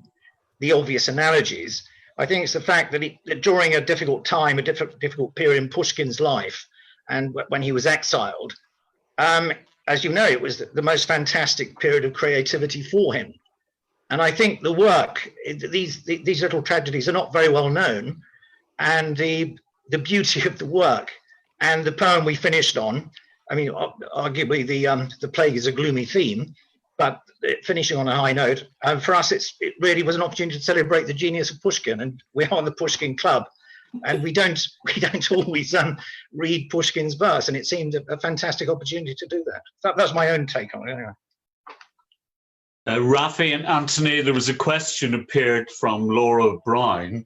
obvious analogies. I think it's the fact that during a difficult time, a difficult period in Pushkin's life, and when he was exiled, as you know, it was the most fantastic period of creativity for him. And I think the work, these little tragedies are not very well known, and the beauty of the work and the poem we finished on, I mean, arguably the plague is a gloomy theme, but finishing on a high note, for us, it really was an opportunity to celebrate the genius of Pushkin, and we are the Pushkin Club, and we don't always read Pushkin's verse, and it seemed a fantastic opportunity to do that. That's my own take on it, anyway. Rafi and Anthony, there was a question appeared from Laura Brown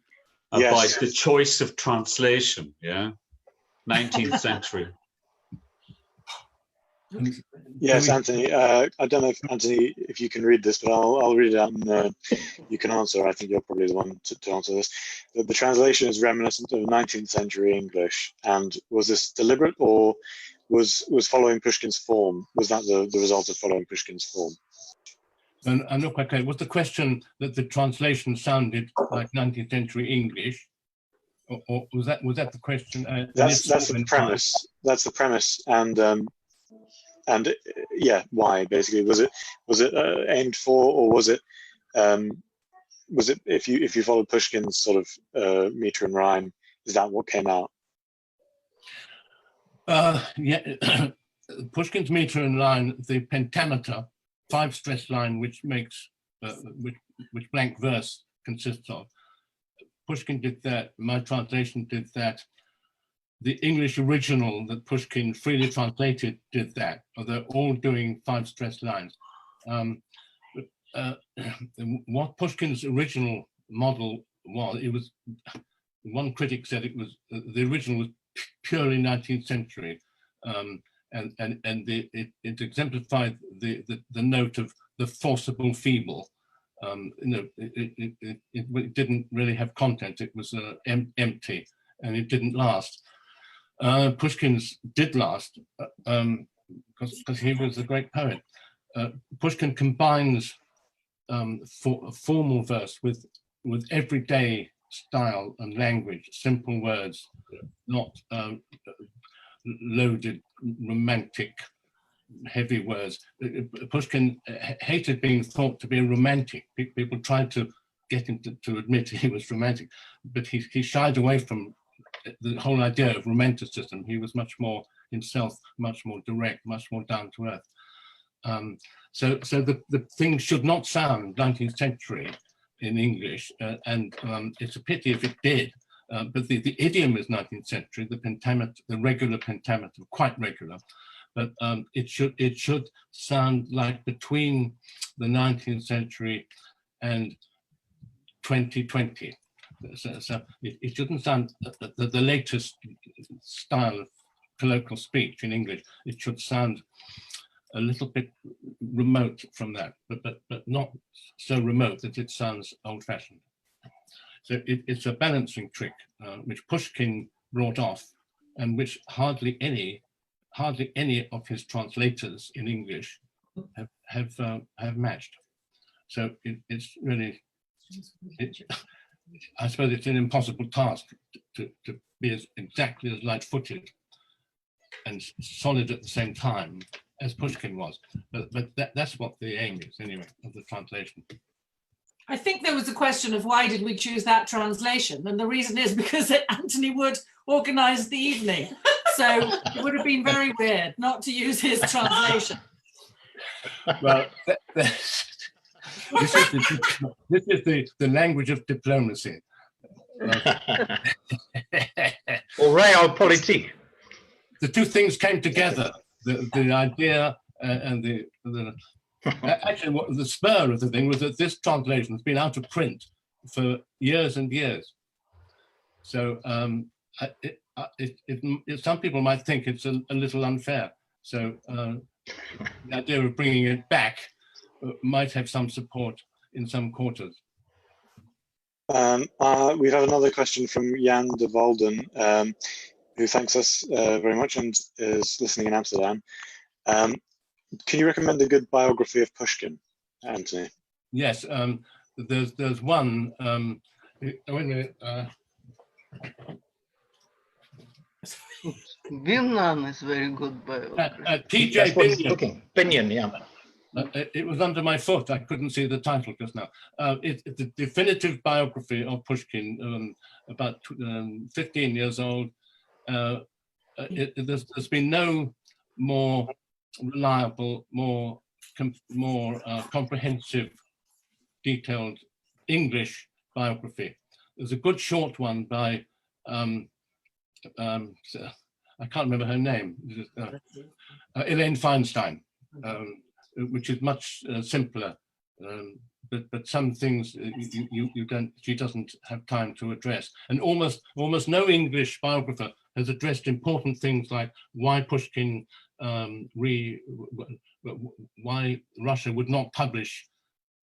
about the choice of translation, 19th century. Yes, Anthony. I don't know if Anthony, if you can read this, but I'll read it out and you can answer. I think you're probably the one to answer this. The translation is reminiscent of 19th century English, and was this deliberate or was following Pushkin's form? Was that the result of following Pushkin's form? And I'm not quite clear. Was the question that the translation sounded like 19th century English, or was that the question? That's the premise. That's the premise, and And yeah, why basically? Was it aimed for, or was it if you followed Pushkin's sort of meter and rhyme, is that what came out? Yeah, Pushkin's meter and line, the pentameter, 5-stress line, which makes which blank verse consists of. Pushkin did that. My translation did that. The English original that Pushkin freely translated did that. They're all doing 5-stress lines. What Pushkin's original model was, it was, one critic said it was, the original was purely 19th century, and it exemplified the note of the forcible feeble. It didn't really have content. It was empty, and it didn't last. Pushkin's did last because he was a great poet. Pushkin combines formal verse with everyday style and language, simple words, not loaded, romantic, heavy words. Pushkin hated being thought to be a romantic. People tried to get him to admit he was romantic, but he shied away from the whole idea of romanticism. He was much more himself, much more direct, much more down to earth. So the thing should not sound 19th century in English, and it's a pity if it did. But the idiom is 19th century. The pentameter, the regular pentameter, quite regular, but it should sound like between the 19th century and 2020. So it shouldn't sound the latest style of colloquial speech in English. It should sound a little bit remote from that, but not so remote that it sounds old-fashioned. So it's a balancing trick which Pushkin brought off, and which hardly any of his translators in English have matched. So it's really, I suppose it's an impossible task to be exactly as light-footed and solid at the same time as Pushkin was. But that's what the aim is, anyway, of the translation. I think there was a question of why did we choose that translation, and the reason is because Anthony Wood organised the evening, so it would have been very weird not to use his translation. Well, this is the language of diplomacy. Or realpolitik. The two things came together. The idea and the actually, what the spur of the thing was that this translation has been out of print for years and years. So some people might think it's a little unfair. So the idea of bringing it back might have some support in some quarters. We've had another question from Jan de Walden, who thanks us very much and is listening in Amsterdam. Can you recommend a good biography of Pushkin, Anthony? Yes, there's one. Wait a minute. Vinnan is very good biography. T.J. Binion, yeah. It was under my foot. I couldn't see the title just now. It's the definitive biography of Pushkin, about 15 years old. There's been no more reliable, more comprehensive, detailed English biography. There's a good short one by I can't remember her name, Elaine Feinstein, which is much simpler, but some things she doesn't have time to address. And almost no English biographer has addressed important things like why Pushkin, why Russia would not publish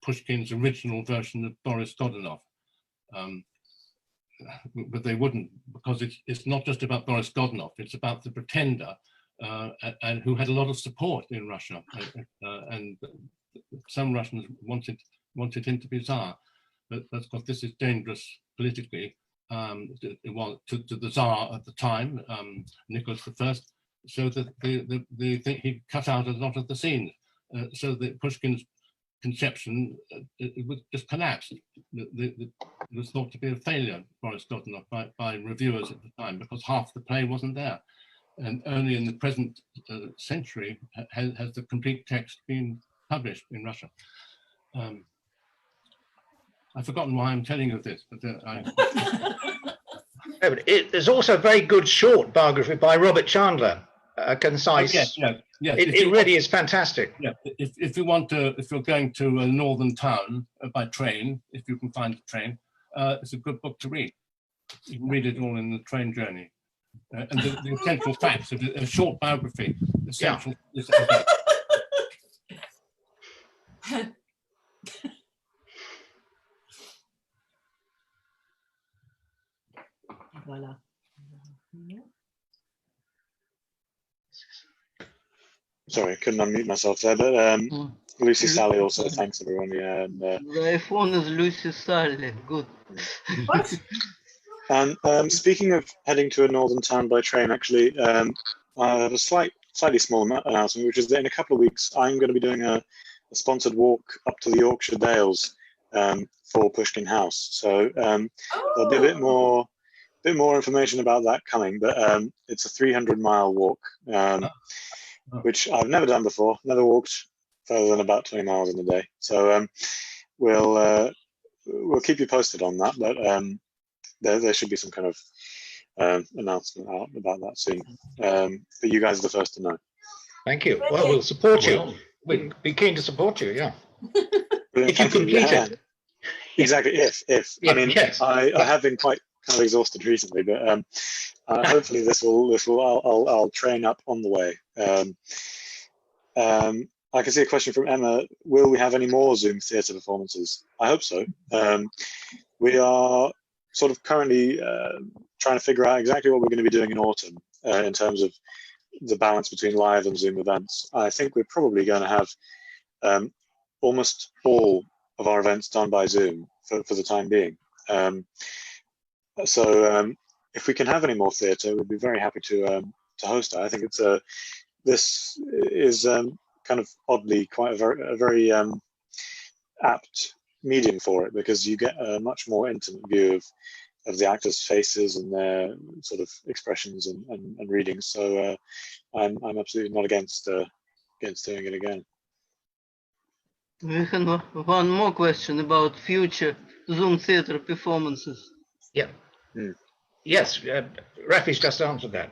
Pushkin's original version of Boris Godunov. But they wouldn't, because it's not just about Boris Godunov, it's about the pretender, and who had a lot of support in Russia, and some Russians wanted him to be Tsar, but that's because this is dangerous politically. To the Tsar at the time, Nicholas I, so that he cut out a lot of the scenes, so that Pushkin's conception it was just collapsed. It was thought to be a failure, Boris Godunov, by reviewers at the time, because half the play wasn't there. And only in the present century has the complete text been published in Russia. I've forgotten why I'm telling you this, but there's also a very good short biography by Robert Chandler, concise. Yes. It really is fantastic. Yeah, if you're going to a northern town by train, if you can find a train, it's a good book to read. You can read it all in the train journey. And the essential facts of a short biography. Essential. Voila. Sorry, couldn't unmute myself there, but Lucy Sally also thanks everyone. Yeah, and, The iPhone is Lucy Sally. Good. What? And speaking of heading to a northern town by train, actually, I have a slightly small announcement, which is that in a couple of weeks, I'm going to be doing a sponsored walk up to the Yorkshire Dales for Pushkin House. So there'll be a bit more information about that coming, but it's a 300-mile walk, which I've never done before. Never walked further than about 20 miles in a day. So we'll keep you posted on that, but there should be some kind of announcement out about that soon. But you guys are the first to know. Thank you. Well, we'll support you. We'd be keen to support you, yeah. If you complete it. Exactly, if. Yeah, I mean, yes. I have been quite kind of exhausted recently, but hopefully I'll train up on the way. I can see a question from Emma. Will we have any more Zoom theatre performances? I hope so. We are sort of currently trying to figure out exactly what we're going to be doing in autumn in terms of the balance between live and Zoom events. I think we're probably going to have almost all of our events done by Zoom for the time being. So if we can have any more theatre, we'd be very happy to host it. I think it's this is kind of oddly quite a very apt medium for it, because you get a much more intimate view of the actors' faces and their sort of expressions and readings. So I'm absolutely not against doing it again. We have one more question about future Zoom theatre performances. Yeah. Yes, Rafi's just answered that.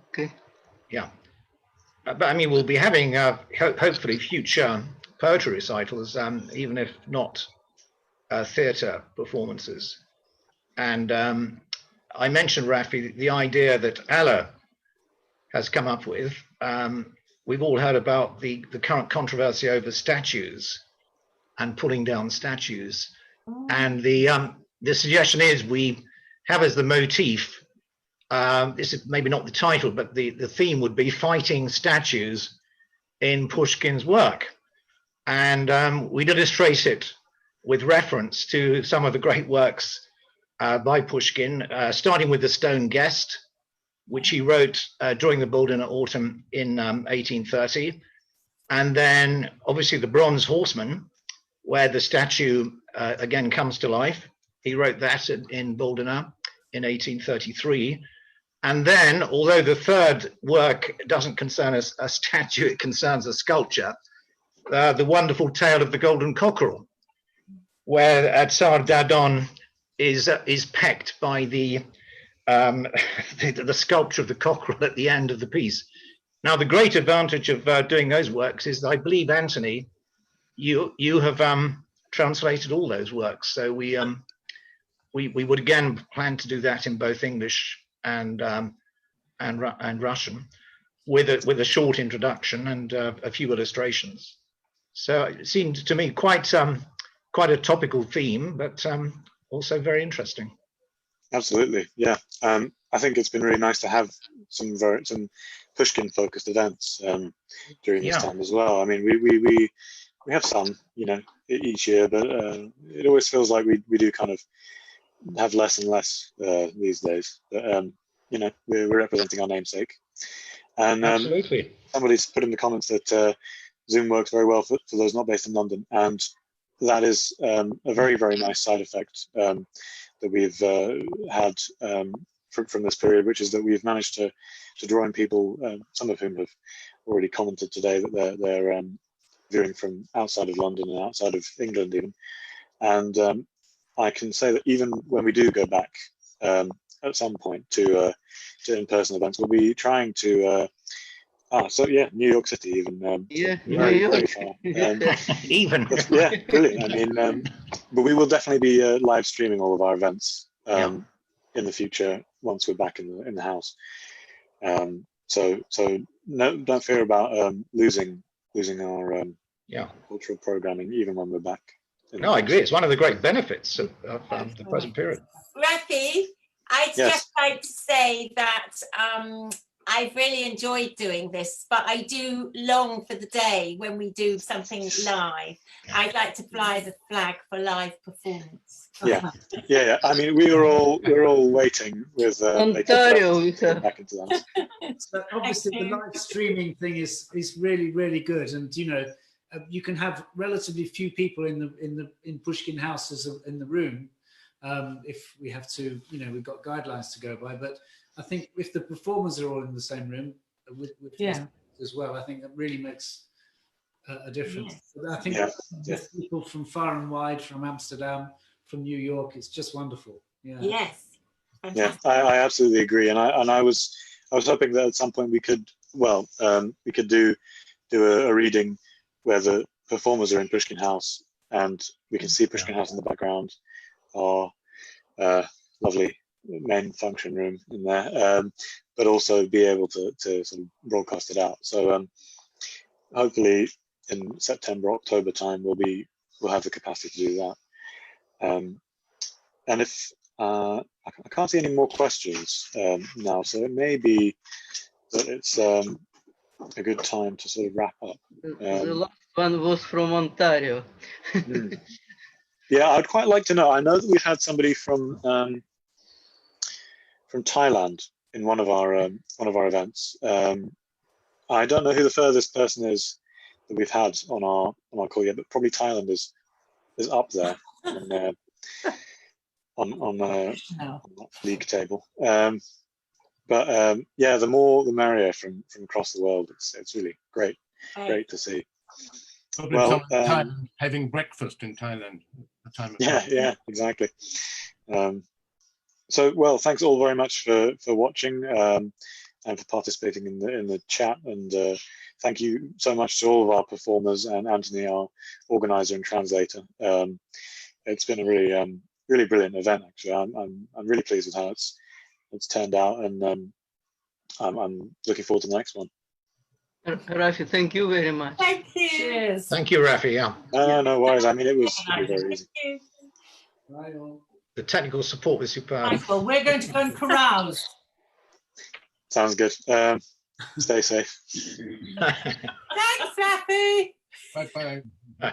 Okay. Yeah. But I mean, we'll be having hopefully future poetry recitals, even if not theatre performances. And I mentioned, Rafi, the idea that Alla has come up with. We've all heard about the current controversy over statues and pulling down statues. And the suggestion is we have as the motif, this is maybe not the title, but the theme would be fighting statues in Pushkin's work. And we'd illustrate it with reference to some of the great works by Pushkin, starting with The Stone Guest, which he wrote during the Boldina Autumn in 1830. And then obviously The Bronze Horseman, where the statue again comes to life. He wrote that in Boldina in 1833. And then, although the third work doesn't concern a statue, it concerns a sculpture, the wonderful Tale of the Golden Cockerel, where Tsar Dadon is pecked by the sculpture of the cockerel at the end of the piece. Now, the great advantage of doing those works is that I believe, Anthony, you have translated all those works. So we would again plan to do that in both English and Russian, with a short introduction and a few illustrations. So it seemed to me quite a topical theme, but also very interesting. Absolutely, yeah. I think it's been really nice to have some Pushkin-focused events during this time as well. I mean, we have some, each year, but it always feels like we do kind of have less and less these days. But we're representing our namesake, And Absolutely. somebody's put in the comments that Zoom works very well for those not based in London, and that is a very, very nice side effect that we've had from this period, which is that we've managed to draw in people, some of whom have already commented today that they're viewing from outside of London and outside of England even. And I can say that even when we do go back at some point to in-person events, we'll be trying to New York City even. New York. Even. Yeah, brilliant. I mean, but we will definitely be live streaming all of our events in the future once we're back in the house. So no, don't fear about losing our cultural programming even when we're back. No, I agree. It's one of the great benefits of the present period. Rafi, I'd Yes. just like to say that I've really enjoyed doing this, but I do long for the day when we do something live. I'd like to fly the flag for live performance. Yeah. I mean, we're all waiting with Ontario. back into that. So obviously, the live streaming thing is really, really good, and you can have relatively few people in Pushkin House in the room if we have to. We've got guidelines to go by, but I think if the performers are all in the same room with as well, I think that really makes a difference. But I think people from far and wide, from Amsterdam, from New York, it's just wonderful. Yes. Yeah, I absolutely agree, and I was hoping that at some point we could do a reading where the performers are in Pushkin House and we can see Pushkin House in the background, our lovely main function room in there, but also be able to sort of broadcast it out. So hopefully in September, October time, we'll have the capacity to do that. And if I can't see any more questions now, so it may be that it's a good time to sort of wrap up. The last one was from Ontario. Yeah, I'd quite like to know. I know that we've had somebody from Thailand in one of our events. I don't know who the furthest person is that we've had on our call yet, but probably Thailand is up there on that league table. But yeah, the more the merrier from across the world. It's really great to see. Probably well, Thailand, having breakfast in Thailand at the time of yeah, exactly. So, well, thanks all very much for watching and for participating in the chat. And thank you so much to all of our performers and Anthony, our organizer and translator. It's been a really brilliant event. Actually, I'm really pleased with how it's turned out, and I'm looking forward to the next one. Rafi, thank you very much. Thank you. Cheers. Thank you, Rafi. Yeah. No worries. I mean, it was very easy. Bye all. The technical support was superb. Michael, we're going to go and carouse. Sounds good. Stay safe. Thanks, Rafi. Bye.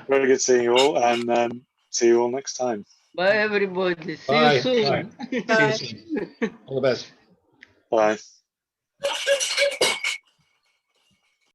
Very good seeing you all, and see you all next time. Bye, everybody. See Bye. you soon. Bye. See you soon. All the best. Bye.